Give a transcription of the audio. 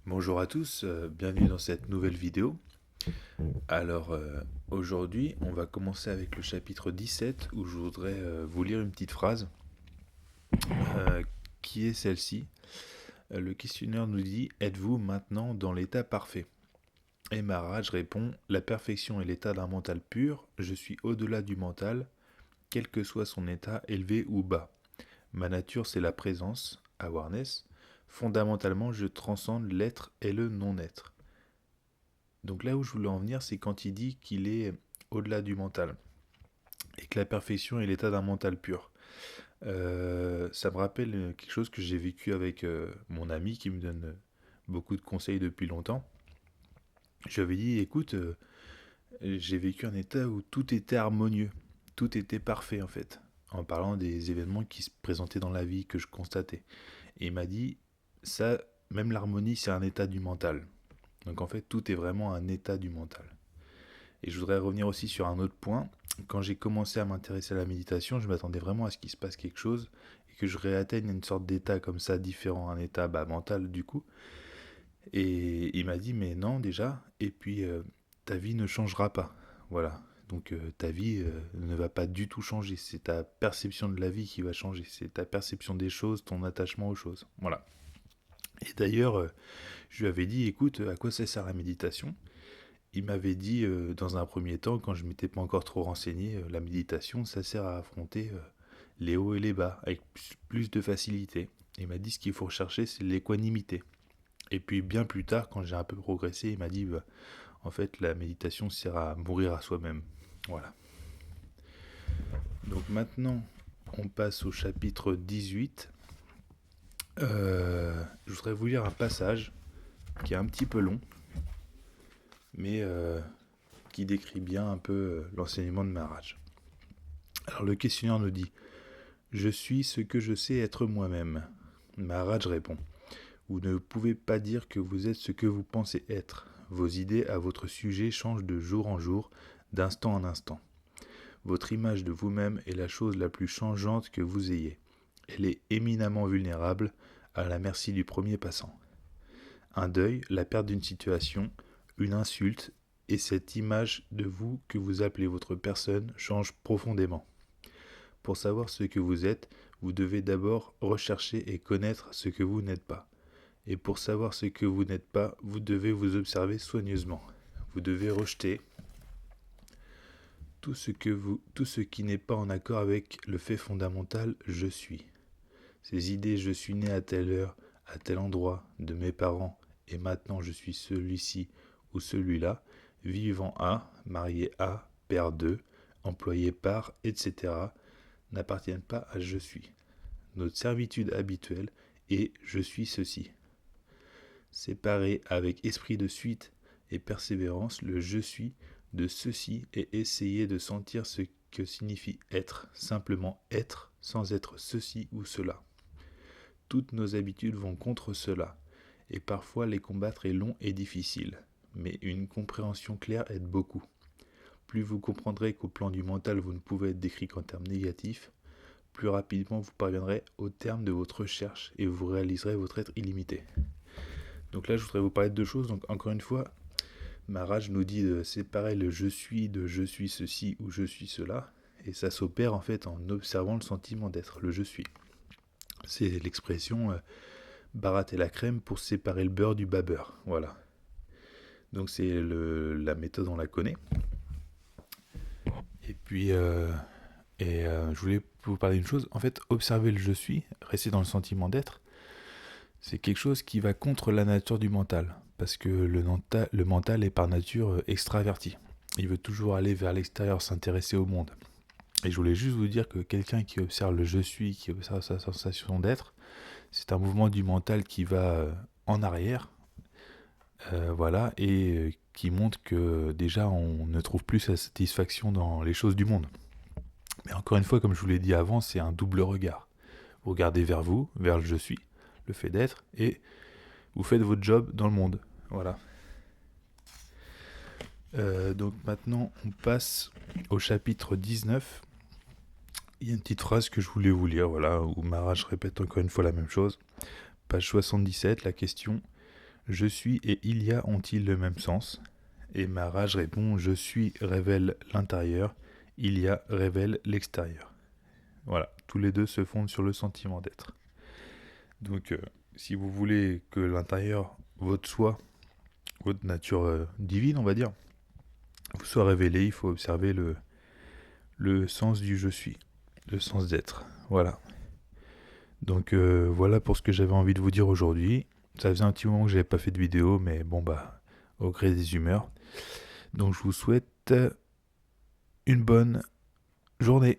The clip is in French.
Bonjour à tous, bienvenue dans cette nouvelle vidéo. Alors aujourd'hui, on va commencer avec le chapitre 17 où je voudrais vous lire une petite phrase euh, qui est celle-ci. Le questionnaire nous dit: êtes-vous maintenant dans l'état parfait? Et Maharaj répond: la perfection est l'état d'un mental pur, je suis au-delà du mental, quel que soit son état, élevé ou bas. Ma nature, c'est la présence, awareness. Fondamentalement, je transcende l'être et le non-être. Donc là où je voulais en venir, c'est quand il dit qu'il est au-delà du mental et que la perfection est l'état d'un mental pur. Ça me rappelle quelque chose que j'ai vécu avec mon ami qui me donne beaucoup de conseils depuis longtemps. Je lui avais dit, écoute, j'ai vécu un état où tout était harmonieux, tout était parfait en fait, en parlant des événements qui se présentaient dans la vie que je constatais. Et il m'a dit, ça, même l'harmonie, c'est un état du mental. Donc en fait, tout est vraiment un état du mental. Et je voudrais revenir aussi sur un autre point. Quand j'ai commencé à m'intéresser à la méditation, je m'attendais vraiment à ce qu'il se passe quelque chose et que je réatteigne une sorte d'état comme ça, différent, un état mental du coup. Et il m'a dit, mais non déjà, et puis ta vie ne changera pas. Voilà. Donc ta vie ne va pas du tout changer. C'est ta perception de la vie qui va changer. C'est ta perception des choses, ton attachement aux choses. Voilà. Et d'ailleurs, je lui avais dit, écoute, à quoi ça sert la méditation? Il m'avait dit dans un premier temps, quand je ne m'étais pas encore trop renseigné, la méditation, ça sert à affronter les hauts et les bas avec plus de facilité. Il m'a dit ce qu'il faut rechercher, c'est l'équanimité. Et puis bien plus tard, quand j'ai un peu progressé, il m'a dit, bah, en fait, la méditation sert à mourir à soi-même. Voilà. Donc maintenant, on passe au chapitre 18. Je voudrais vous lire un passage qui est un petit peu long, mais qui décrit bien un peu l'enseignement de Maharaj. Alors le questionnaire nous dit: je suis ce que je sais être moi-même. Maharaj répond: vous ne pouvez pas dire que vous êtes ce que vous pensez être. Vos idées à votre sujet changent de jour en jour, d'instant en instant. Votre image de vous-même est la chose la plus changeante que vous ayez. Elle est éminemment vulnérable, à la merci du premier passant. Un deuil, la perte d'une situation, une insulte, et cette image de vous que vous appelez votre personne change profondément. Pour savoir ce que vous êtes, vous devez d'abord rechercher et connaître ce que vous n'êtes pas. Et pour savoir ce que vous n'êtes pas, vous devez vous observer soigneusement. Vous devez rejeter tout ce qui n'est pas en accord avec le fait fondamental je suis. Ces idées je suis né à telle heure, à tel endroit, de mes parents, et maintenant je suis celui-ci ou celui-là, vivant à, marié à, père de, employé par, etc., n'appartiennent pas à je suis. Notre servitude habituelle est je suis ceci. Séparer avec esprit de suite et persévérance le je suis de ceci et essayer de sentir ce que signifie être, simplement être sans être ceci ou cela. Toutes nos habitudes vont contre cela, et parfois les combattre est long et difficile, mais une compréhension claire aide beaucoup. Plus vous comprendrez qu'au plan du mental vous ne pouvez être décrit qu'en termes négatifs, plus rapidement vous parviendrez au terme de votre recherche et vous réaliserez votre être illimité. Donc là, je voudrais vous parler de deux choses. Donc encore une fois, Maharaj nous dit de séparer le je suis de je suis ceci ou je suis cela, et ça s'opère en fait en observant le sentiment d'être, le je suis. C'est l'expression Bharat et la crème pour séparer le beurre du bas beurre. Voilà. Donc c'est la méthode, on la connaît. Et puis, je voulais vous parler d'une chose. En fait, observer le je suis, rester dans le sentiment d'être, c'est quelque chose qui va contre la nature du mental. Parce que le mental est par nature extraverti. Il veut toujours aller vers l'extérieur, s'intéresser au monde. Et je voulais juste vous dire que quelqu'un qui observe le je suis, qui observe sa sensation d'être, c'est un mouvement du mental qui va en arrière, voilà, et qui montre que déjà on ne trouve plus sa satisfaction dans les choses du monde. Mais encore une fois, comme je vous l'ai dit avant, c'est un double regard. Vous regardez vers vous, vers le je suis, le fait d'être, et vous faites votre job dans le monde. Voilà. Donc maintenant, on passe au chapitre 19. Il y a une petite phrase que je voulais vous lire, voilà, où Maharaj répète encore une fois la même chose. Page 77, la question: je suis et il y a ont-ils le même sens? Et ma rage répond, je suis révèle l'intérieur, il y a révèle l'extérieur. Voilà, tous les deux se fondent sur le sentiment d'être. Donc, si vous voulez que l'intérieur, votre soi, votre nature divine, on va dire, vous soit révélé, il faut observer le sens du je suis, le sens d'être. Voilà. Donc voilà pour ce que j'avais envie de vous dire aujourd'hui. Ça faisait un petit moment que j'avais pas fait de vidéo, mais bon bah, au gré des humeurs. Donc je vous souhaite une bonne journée.